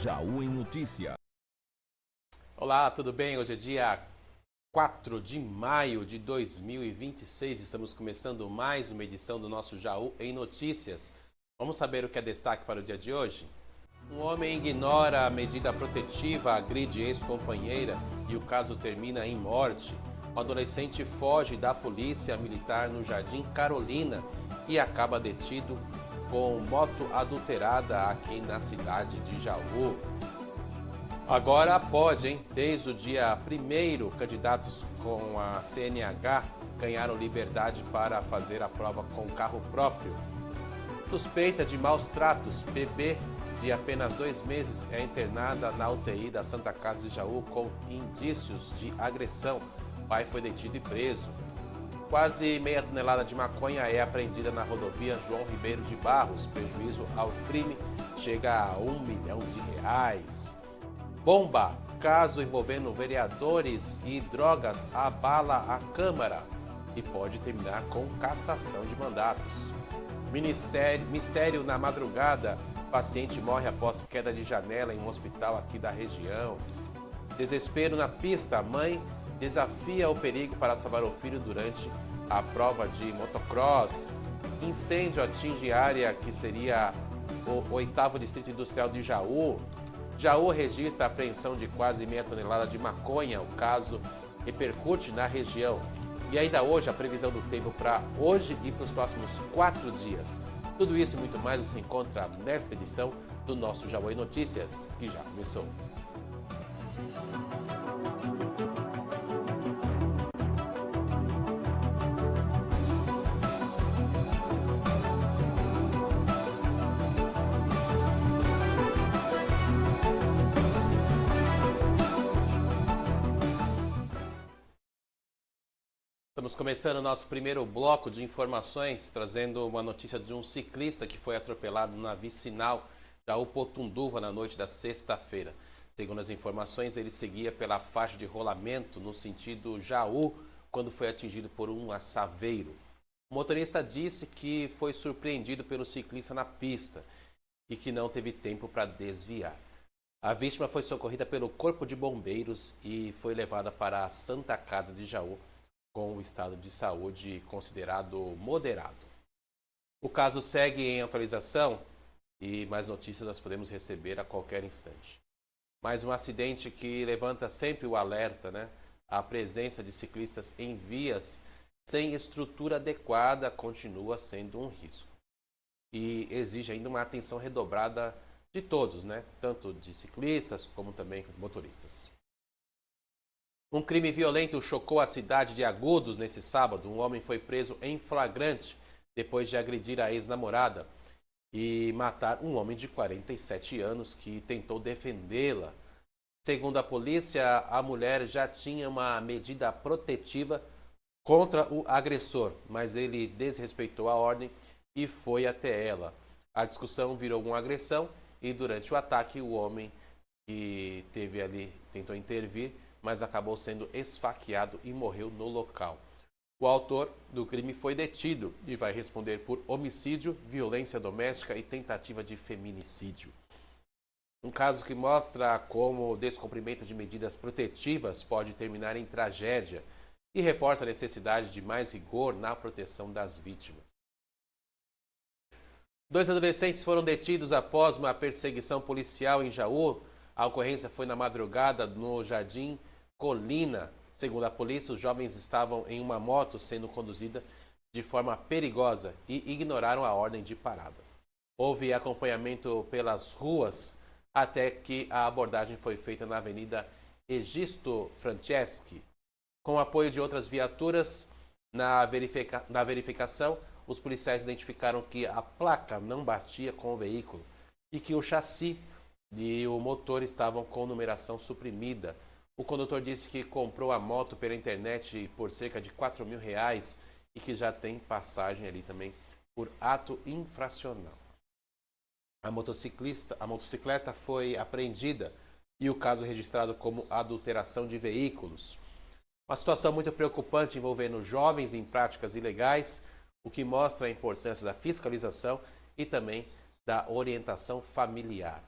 Jaú em Notícia. Olá, tudo bem? Hoje é dia 4 de maio de 2026. Estamos começando mais uma edição do nosso Jaú em Notícias. Vamos saber o que é destaque para o dia de hoje? Um homem ignora a medida protetiva, agride ex-companheira e o caso termina em morte. Um adolescente foge da polícia militar no Jardim Carolina e acaba detido com moto adulterada aqui na cidade de Jaú. Agora pode, hein? Desde o dia 1º, candidatos com a CNH ganharam liberdade para fazer a prova com carro próprio. Suspeita de maus tratos, bebê de apenas 2 meses é internada na UTI da Santa Casa de Jaú com indícios de agressão. O pai foi detido e preso. Quase meia tonelada de maconha é apreendida na rodovia João Ribeiro de Barros. Prejuízo ao crime chega a R$ 1 milhão. Bomba! Caso envolvendo vereadores e drogas abala a Câmara e pode terminar com cassação de mandatos. Mistério na madrugada. Paciente morre após queda de janela em um hospital aqui da região. Desespero na pista. Mãe desafia o perigo para salvar o filho durante a prova de motocross. Incêndio atinge área que seria o 8º Distrito Industrial de Jaú. Jaú registra a apreensão de quase meia tonelada de maconha. O caso repercute na região. E ainda hoje, a previsão do tempo para hoje e para os próximos 4 dias. Tudo isso e muito mais você encontra nesta edição do nosso Jaú em Notícias, que já começou. Estamos começando o nosso primeiro bloco de informações, trazendo uma notícia de um ciclista que foi atropelado na vicinal Jaú Potunduva na noite da sexta-feira. Segundo as informações, ele seguia pela faixa de rolamento no sentido Jaú, quando foi atingido por um assaveiro. O motorista disse que foi surpreendido pelo ciclista na pista e que não teve tempo para desviar. A vítima foi socorrida pelo Corpo de Bombeiros e foi levada para a Santa Casa de Jaú, com o estado de saúde considerado moderado. O caso segue em atualização e mais notícias nós podemos receber a qualquer instante. Mais um acidente que levanta sempre o alerta, né? A presença de ciclistas em vias sem estrutura adequada continua sendo um risco. E exige ainda uma atenção redobrada de todos, né? Tanto de ciclistas como também de motoristas. Um crime violento chocou a cidade de Agudos nesse sábado. Um homem foi preso em flagrante depois de agredir a ex-namorada e matar um homem de 47 anos que tentou defendê-la. Segundo a polícia, a mulher já tinha uma medida protetiva contra o agressor, mas ele desrespeitou a ordem e foi até ela. A discussão virou uma agressão e durante o ataque o homem que teve ali tentou intervir, mas acabou sendo esfaqueado e morreu no local. O autor do crime foi detido e vai responder por homicídio, violência doméstica e tentativa de feminicídio. Um caso que mostra como o descumprimento de medidas protetivas pode terminar em tragédia e reforça a necessidade de mais rigor na proteção das vítimas. 2 adolescentes foram detidos após uma perseguição policial em Jaú. A ocorrência foi na madrugada no Jardim Colina. Segundo a polícia, os jovens estavam em uma moto sendo conduzida de forma perigosa e ignoraram a ordem de parada. Houve acompanhamento pelas ruas até que a abordagem foi feita na Avenida Egisto Franceschi. Com o apoio de outras viaturas, na verificação, os policiais identificaram que a placa não batia com o veículo e que o chassi e o motor estavam com numeração suprimida. O condutor disse que comprou a moto pela internet por cerca de R$ 4.000 e que já tem passagem ali também por ato infracional. A motocicleta foi apreendida e o caso registrado como adulteração de veículos. Uma situação muito preocupante envolvendo jovens em práticas ilegais, o que mostra a importância da fiscalização e também da orientação familiar.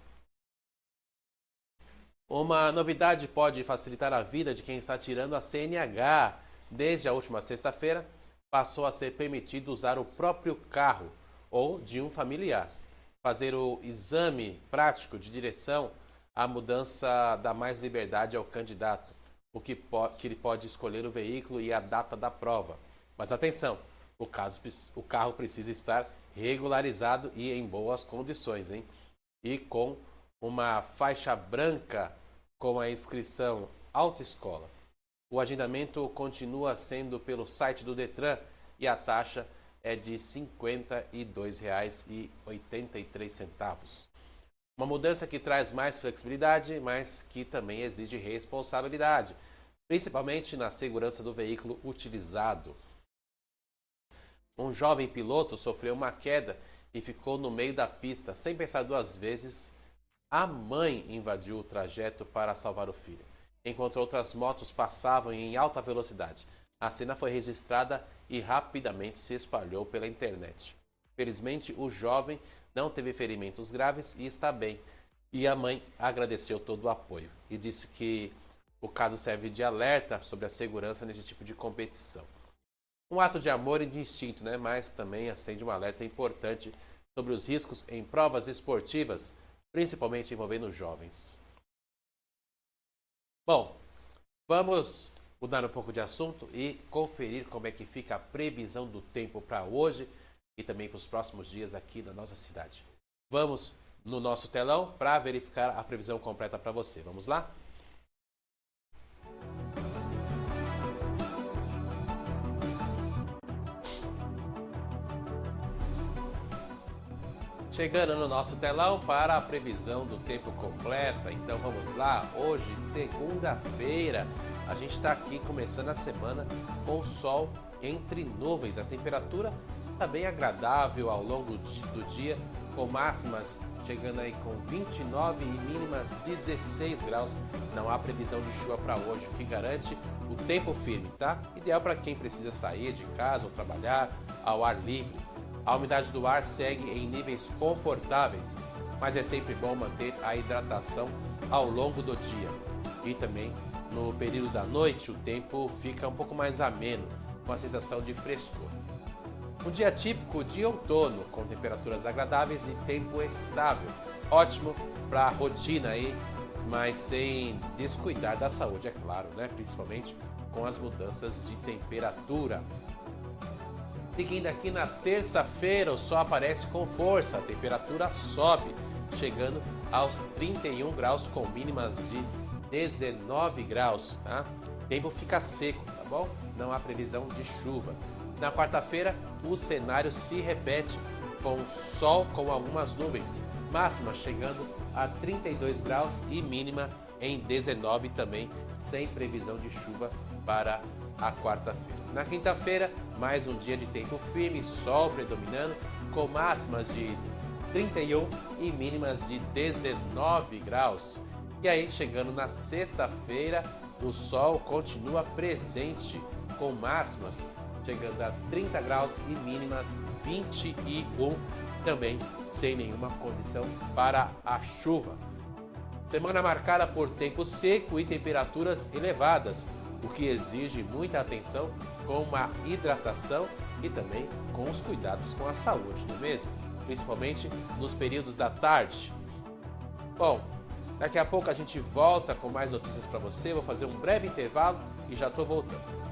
Uma novidade pode facilitar a vida de quem está tirando a CNH. Desde a última sexta-feira, passou a ser permitido usar o próprio carro ou de um familiar. Fazer o exame prático de direção, a mudança dá mais liberdade ao candidato, que ele pode escolher o veículo e a data da prova. Mas atenção, o carro precisa estar regularizado e em boas condições, hein? E com uma faixa branca com a inscrição autoescola. O agendamento continua sendo pelo site do Detran e a taxa é de R$ 52,83. Uma mudança que traz mais flexibilidade, mas que também exige responsabilidade, principalmente na segurança do veículo utilizado. Um jovem piloto sofreu uma queda e ficou no meio da pista. Sem pensar duas vezes, a mãe invadiu o trajeto para salvar o filho, enquanto outras motos passavam em alta velocidade. A cena foi registrada e rapidamente se espalhou pela internet. Felizmente, o jovem não teve ferimentos graves e está bem. E a mãe agradeceu todo o apoio e disse que o caso serve de alerta sobre a segurança nesse tipo de competição. Um ato de amor e de instinto, né? Mas também acende um alerta importante sobre os riscos em provas esportivas, principalmente envolvendo jovens. Bom, vamos mudar um pouco de assunto e conferir como é que fica a previsão do tempo para hoje e também para os próximos dias aqui na nossa cidade. Vamos no nosso telão para verificar a previsão completa para você. Vamos lá? Chegando no nosso telão para a previsão do tempo completa. Então vamos lá, hoje, segunda-feira, a gente está aqui começando a semana com o sol entre nuvens. A temperatura está bem agradável ao longo do dia, com máximas chegando aí com 29 e mínimas 16 graus. Não há previsão de chuva para hoje, o que garante o tempo firme, tá? Ideal para quem precisa sair de casa ou trabalhar ao ar livre. A umidade do ar segue em níveis confortáveis, mas é sempre bom manter a hidratação ao longo do dia. E também no período da noite o tempo fica um pouco mais ameno, com a sensação de frescor. Um dia típico de outono, com temperaturas agradáveis e tempo estável. Ótimo para a rotina aí, mas sem descuidar da saúde, é claro, né? Principalmente com as mudanças de temperatura. Seguindo aqui na terça-feira, o sol aparece com força, a temperatura sobe, chegando aos 31 graus com mínimas de 19 graus. Tá? O tempo fica seco, tá bom? Não há previsão de chuva. Na quarta-feira, o cenário se repete, com sol com algumas nuvens, máxima chegando a 32 graus e mínima em 19 também, sem previsão de chuva para a quarta-feira. Na quinta-feira, mais um dia de tempo firme, sol predominando, com máximas de 31 e mínimas de 19 graus. E aí, chegando na sexta-feira, o sol continua presente, com máximas chegando a 30 graus e mínimas 21, também sem nenhuma condição para a chuva. Semana marcada por tempo seco e temperaturas elevadas, o que exige muita atenção com uma hidratação e também com os cuidados com a saúde, não é mesmo? Principalmente nos períodos da tarde. Bom, daqui a pouco a gente volta com mais notícias para você. Vou fazer um breve intervalo e já estou voltando.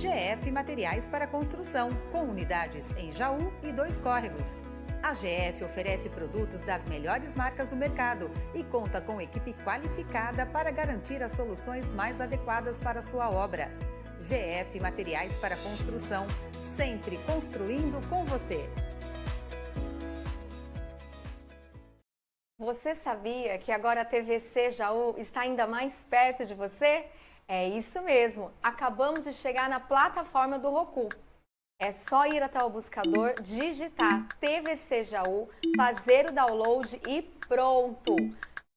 GF Materiais para Construção, com unidades em Jaú e 2 Córregos. A GF oferece produtos das melhores marcas do mercado e conta com equipe qualificada para garantir as soluções mais adequadas para a sua obra. GF Materiais para Construção, sempre construindo com você. Você sabia que agora a TVC Jaú está ainda mais perto de você? É isso mesmo, acabamos de chegar na plataforma do Roku. É só ir até o buscador, digitar TVC Jaú, fazer o download e pronto!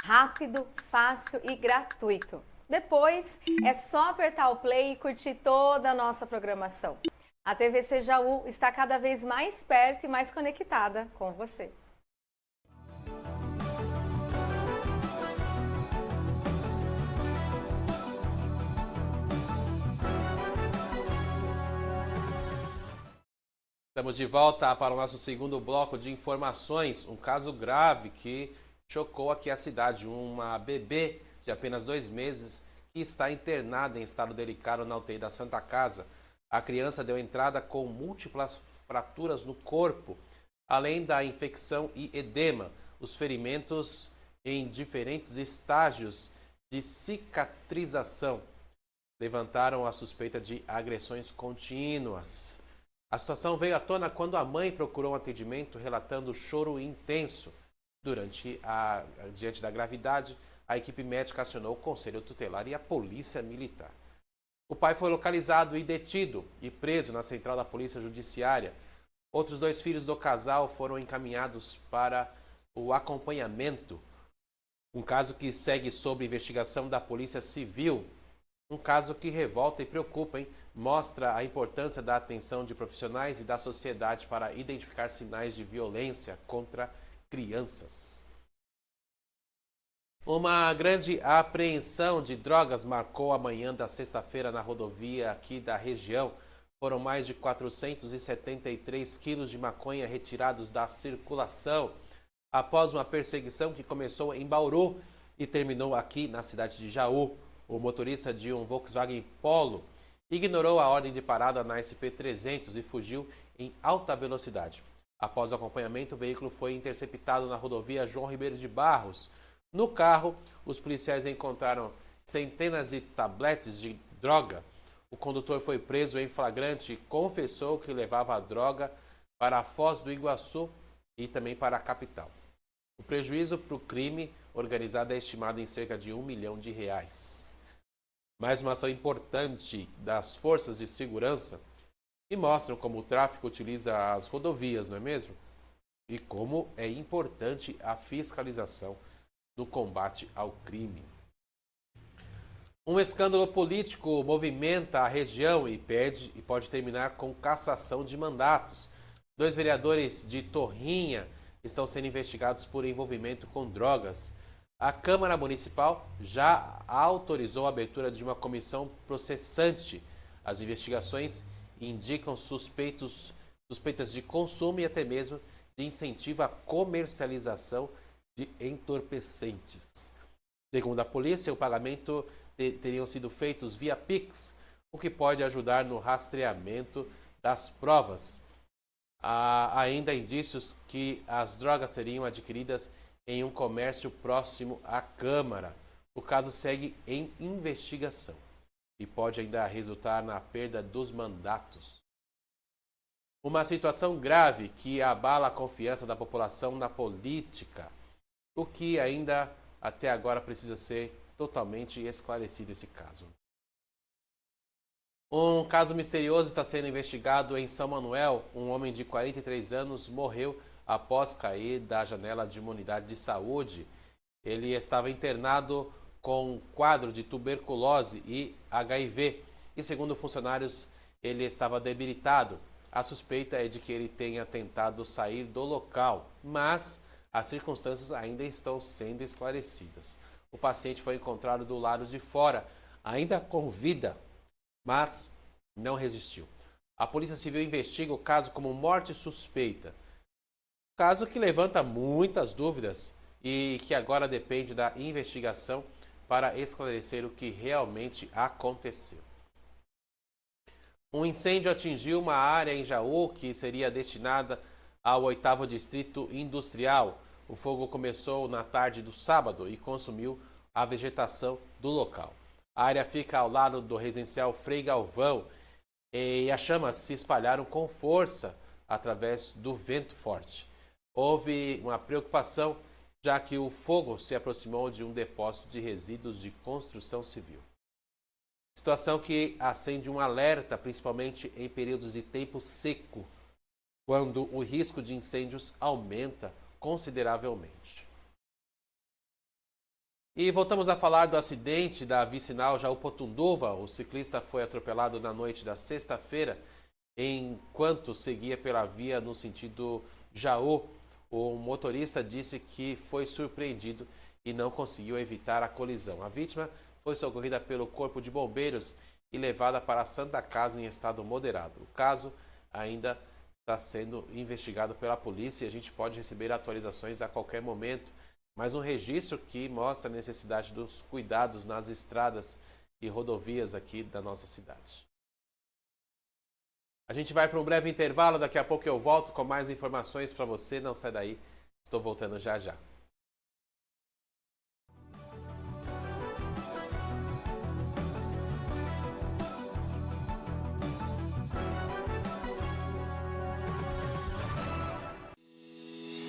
Rápido, fácil e gratuito. Depois é só apertar o play e curtir toda a nossa programação. A TVC Jaú está cada vez mais perto e mais conectada com você. Estamos de volta para o nosso segundo bloco de informações. Um caso grave que chocou aqui a cidade. Uma bebê de apenas 2 meses que está internada em estado delicado na UTI da Santa Casa. A criança deu entrada com múltiplas fraturas no corpo, além da infecção e edema. Os ferimentos em diferentes estágios de cicatrização levantaram a suspeita de agressões contínuas. A situação veio à tona quando a mãe procurou um atendimento relatando choro intenso. Diante da gravidade, a equipe médica acionou o Conselho Tutelar e a Polícia Militar. O pai foi localizado e detido e preso na central da Polícia Judiciária. Outros 2 filhos do casal foram encaminhados para o acompanhamento. Um caso que segue sob investigação da Polícia Civil. Um caso que revolta e preocupa, hein? Mostra a importância da atenção de profissionais e da sociedade para identificar sinais de violência contra crianças. Uma grande apreensão de drogas marcou a manhã da sexta-feira na rodovia aqui da região. Foram mais de 473 quilos de maconha retirados da circulação após uma perseguição que começou em Bauru e terminou aqui na cidade de Jaú. O motorista de um Volkswagen Polo ignorou a ordem de parada na SP-300 e fugiu em alta velocidade. Após o acompanhamento, o veículo foi interceptado na rodovia João Ribeiro de Barros. No carro, os policiais encontraram centenas de tabletes de droga. O condutor foi preso em flagrante e confessou que levava a droga para a Foz do Iguaçu e também para a capital. O prejuízo para o crime organizado é estimado em cerca de R$1 milhão. Mais uma ação importante das forças de segurança e mostram como o tráfico utiliza as rodovias, não é mesmo? E como é importante a fiscalização no combate ao crime. Um escândalo político movimenta a região e pode terminar com cassação de mandatos. 2 vereadores de Torrinha estão sendo investigados por envolvimento com drogas. A Câmara Municipal já autorizou a abertura de uma comissão processante. As investigações indicam suspeitas de consumo e até mesmo de incentivo à comercialização de entorpecentes. Segundo a polícia, o pagamento teriam sido feitos via Pix, o que pode ajudar no rastreamento das provas. Há ainda indícios que as drogas seriam adquiridas em um comércio próximo à Câmara. O caso segue em investigação e pode ainda resultar na perda dos mandatos. Uma situação grave que abala a confiança da população na política, o que ainda até agora precisa ser totalmente esclarecido esse caso. Um caso misterioso está sendo investigado em São Manuel. Um homem de 43 anos morreu após cair da janela de uma unidade de saúde. Ele estava internado com um quadro de tuberculose e HIV e, segundo funcionários, ele estava debilitado. A suspeita é de que ele tenha tentado sair do local, mas as circunstâncias ainda estão sendo esclarecidas. O paciente foi encontrado do lado de fora, ainda com vida, mas não resistiu. A Polícia Civil investiga o caso como morte suspeita. Caso que levanta muitas dúvidas e que agora depende da investigação para esclarecer o que realmente aconteceu. Um incêndio atingiu uma área em Jaú que seria destinada ao 8º Distrito Industrial. O fogo começou na tarde do sábado e consumiu a vegetação do local. A área fica ao lado do residencial Frei Galvão e as chamas se espalharam com força através do vento forte. Houve uma preocupação, já que o fogo se aproximou de um depósito de resíduos de construção civil. Situação que acende um alerta, principalmente em períodos de tempo seco, quando o risco de incêndios aumenta consideravelmente. E voltamos a falar do acidente da vicinal Jaú Potunduva. O ciclista foi atropelado na noite da sexta-feira, enquanto seguia pela via no sentido Jaú. O motorista disse que foi surpreendido e não conseguiu evitar a colisão. A vítima foi socorrida pelo Corpo de Bombeiros e levada para a Santa Casa em estado moderado. O caso ainda está sendo investigado pela polícia e a gente pode receber atualizações a qualquer momento. Mas um registro que mostra a necessidade dos cuidados nas estradas e rodovias aqui da nossa cidade. A gente vai para um breve intervalo, daqui a pouco eu volto com mais informações para você. Não sai daí, estou voltando já já.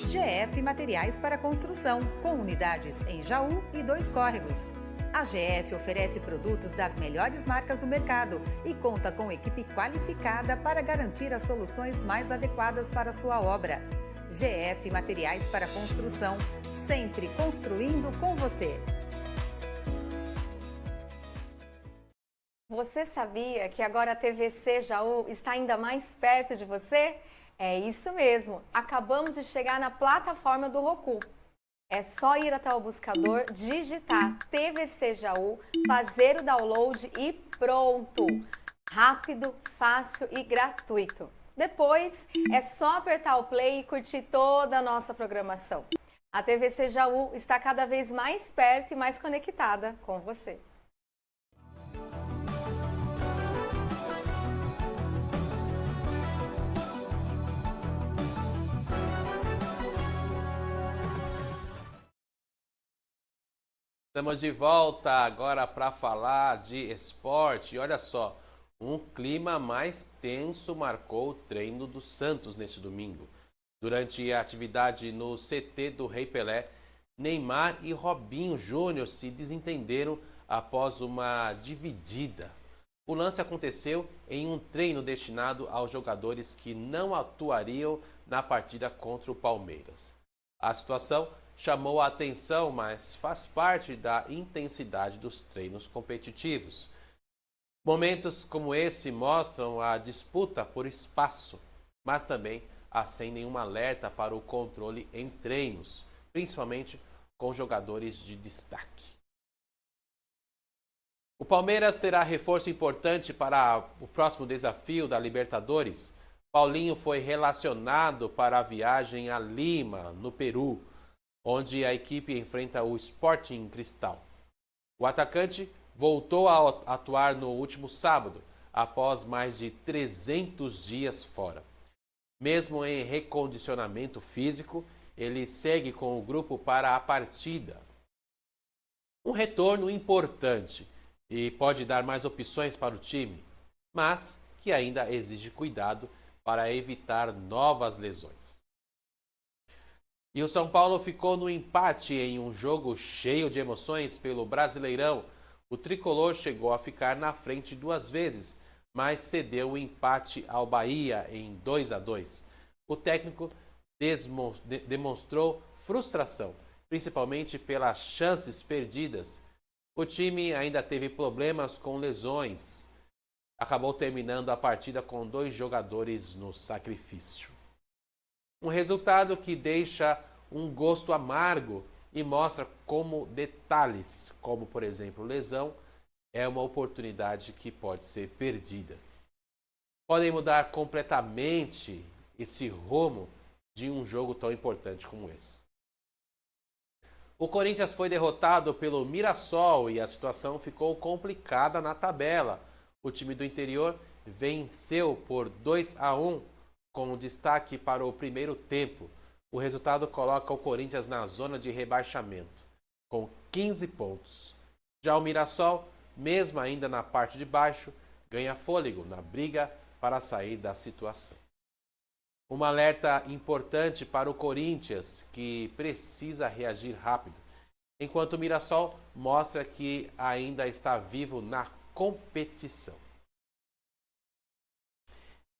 GF Materiais para Construção, com unidades em Jaú e 2 Córregos. A GF oferece produtos das melhores marcas do mercado e conta com equipe qualificada para garantir as soluções mais adequadas para a sua obra. GF Materiais para Construção, sempre construindo com você. Você sabia que agora a TVC Jaú está ainda mais perto de você? É isso mesmo, acabamos de chegar na plataforma do Roku. É só ir até o buscador, digitar TVC Jaú, fazer o download e pronto! Rápido, fácil e gratuito. Depois é só apertar o play e curtir toda a nossa programação. A TVC Jaú está cada vez mais perto e mais conectada com você. Estamos de volta agora para falar de esporte. E olha só, um clima mais tenso marcou o treino do Santos neste domingo. Durante a atividade no CT do Rei Pelé, Neymar e Robinho Júnior se desentenderam após uma dividida. O lance aconteceu em um treino destinado aos jogadores que não atuariam na partida contra o Palmeiras. A situação chamou a atenção, mas faz parte da intensidade dos treinos competitivos. Momentos como esse mostram a disputa por espaço, mas também acendem um alerta para o controle em treinos, principalmente com jogadores de destaque. O Palmeiras terá reforço importante para o próximo desafio da Libertadores. Paulinho foi relacionado para a viagem a Lima, no Peru, onde a equipe enfrenta o Sporting Cristal. O atacante voltou a atuar no último sábado, após mais de 300 dias fora. Mesmo em recondicionamento físico, ele segue com o grupo para a partida. Um retorno importante e pode dar mais opções para o time, mas que ainda exige cuidado para evitar novas lesões. E o São Paulo ficou no empate em um jogo cheio de emoções pelo Brasileirão. O tricolor chegou a ficar na frente 2 vezes, mas cedeu o empate ao Bahia em 2-2. O técnico demonstrou frustração, principalmente pelas chances perdidas. O time ainda teve problemas com lesões. Acabou terminando a partida com 2 jogadores no sacrifício. Um resultado que deixa um gosto amargo e mostra como detalhes, como por exemplo lesão, é uma oportunidade que pode ser perdida. Podem mudar completamente esse rumo de um jogo tão importante como esse. O Corinthians foi derrotado pelo Mirassol e a situação ficou complicada na tabela. O time do interior venceu por 2-1, com destaque para o primeiro tempo. O resultado coloca o Corinthians na zona de rebaixamento, com 15 pontos. Já o Mirassol, mesmo ainda na parte de baixo, ganha fôlego na briga para sair da situação. Um alerta importante para o Corinthians, que precisa reagir rápido, enquanto o Mirassol mostra que ainda está vivo na competição.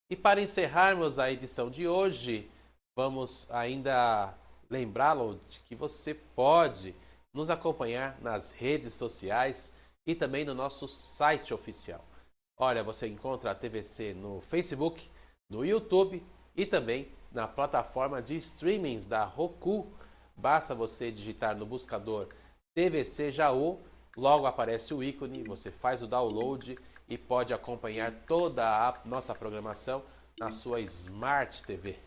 E para encerrarmos a edição de hoje, vamos ainda lembrá-lo de que você pode nos acompanhar nas redes sociais e também no nosso site oficial. Olha, você encontra a TVC no Facebook, no YouTube e também na plataforma de streamings da Roku. Basta você digitar no buscador TVC Jaú, logo aparece o ícone, você faz o download e pode acompanhar toda a nossa programação na sua Smart TV.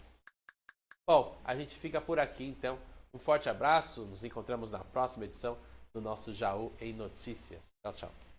Bom, a gente fica por aqui então. Um forte abraço, nos encontramos na próxima edição do nosso Jaú em Notícias. Tchau, tchau.